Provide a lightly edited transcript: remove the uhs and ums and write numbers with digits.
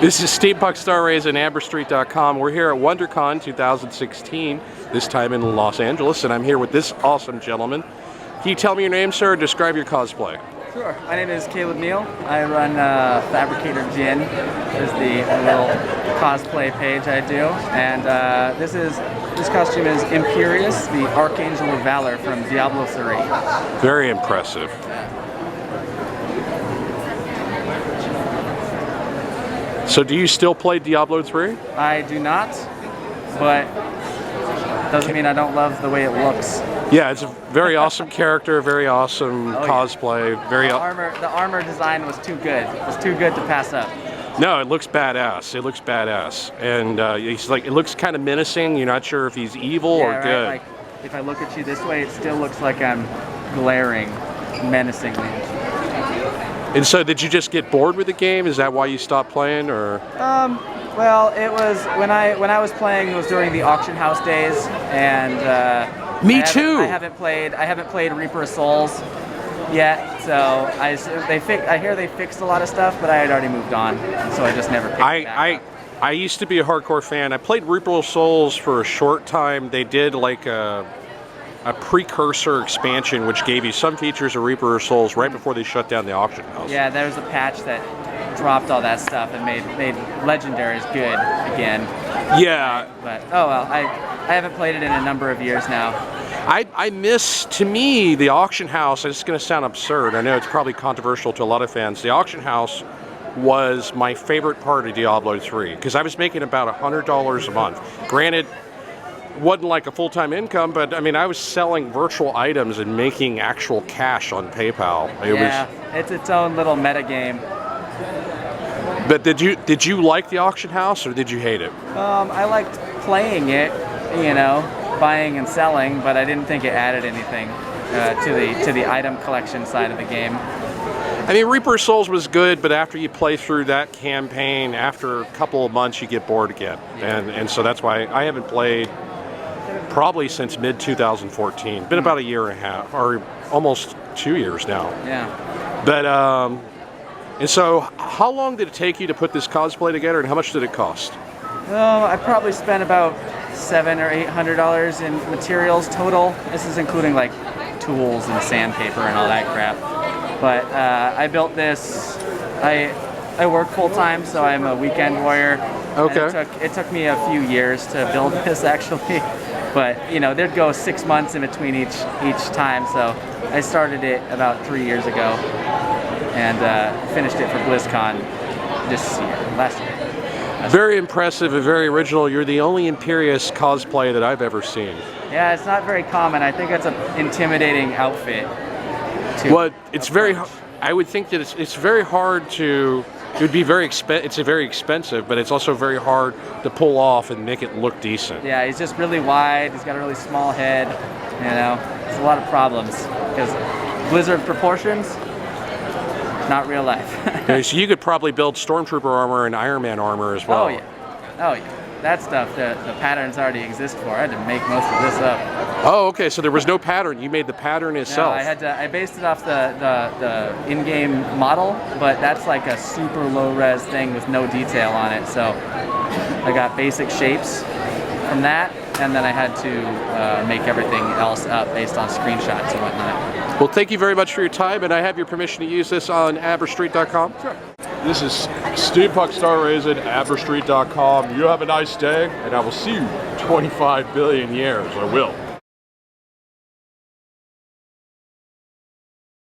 This is Steampunk Star Rays and AmberStreet.com. We're here at Wondercon 2016, this time in Los Angeles, and I'm here with this awesome gentleman. Can you tell me your name, sir, and describe your cosplay? Sure. My name is Caleb Neal. I run Fabricator Gin. This is the little cosplay page I do, and this costume is Imperius, the Archangel of Valor from Diablo III. Very impressive. So do you still play Diablo 3? I do not, but doesn't mean I don't love the way it looks. Yeah, it's a very awesome character, very awesome cosplay. Yeah. The armor design was too good. It was too good to pass up. No, it looks badass. It looks badass, and it looks kind of menacing. You're not sure if he's evil or good. Like, if I look at you this way, it still looks like I'm glaring menacingly. And so, did you just get bored with the game? Is that why you stopped playing, or? Well, it was when I was playing. It was during the auction house days, and me too. I haven't played Reaper of Souls yet, so I hear they fixed a lot of stuff, but I had already moved on, so I just never picked it back up. I used to be a hardcore fan. I played Reaper of Souls for a short time. They did like a precursor expansion which gave you some features of Reaper of Souls right before they shut down the auction house. Yeah, there was a patch that dropped all that stuff and made Legendaries good again. Yeah. But oh well, I haven't played it in a number of years now. I miss, to me, the auction house. It's going to sound absurd. I know it's probably controversial to a lot of fans. The auction house was my favorite part of Diablo 3 because I was making about $100 a month. Granted, wasn't like a full-time income, but I mean, I was selling virtual items and making actual cash on PayPal. It's its own little meta game. But did you like the auction house or did you hate it? I liked playing it, you know, buying and selling, but I didn't think it added anything to the item collection side of the game. I mean, Reaper of Souls was good, but after you play through that campaign, after a couple of months, you get bored again, and so that's why I haven't played probably since mid-2014. Been about a year and a half, or almost 2 years now. Yeah. But, and so how long did it take you to put this cosplay together, and how much did it cost? Well, I probably spent about $700 or $800 in materials total. This is including like tools and sandpaper and all that crap. But I built this, I work full-time, so I'm a weekend warrior. Okay. It took me a few years to build this actually. But you know, there'd go 6 months in between each time, so I started it about 3 years ago and finished it for Blizzcon last year. Very impressive and very original. You're the only Imperius cosplay that I've ever seen. Yeah, it's not very common. I think it's an intimidating outfit. Well, it's very. I would think that it's very hard to. It would be very it's very expensive, but it's also very hard to pull off and make it look decent. Yeah, he's just really wide. He's got a really small head. You know, it's a lot of problems because Blizzard proportions, not real life. Okay, so you could probably build Stormtrooper armor and Iron Man armor as well. Oh yeah, oh yeah. That stuff, the patterns already exist for. I had to make most of this up. Oh, okay. So there was no pattern. You made the pattern itself. No, I based it off the in-game model, but that's like a super low-res thing with no detail on it. So I got basic shapes from that, and then I had to make everything else up based on screenshots and whatnot. Well, thank you very much for your time, and I have your permission to use this on AmberStreet.com. Sure. This is Steampunk Star Rays at AmberStreet.com. You have a nice day, and I will see you 25 billion years. I will.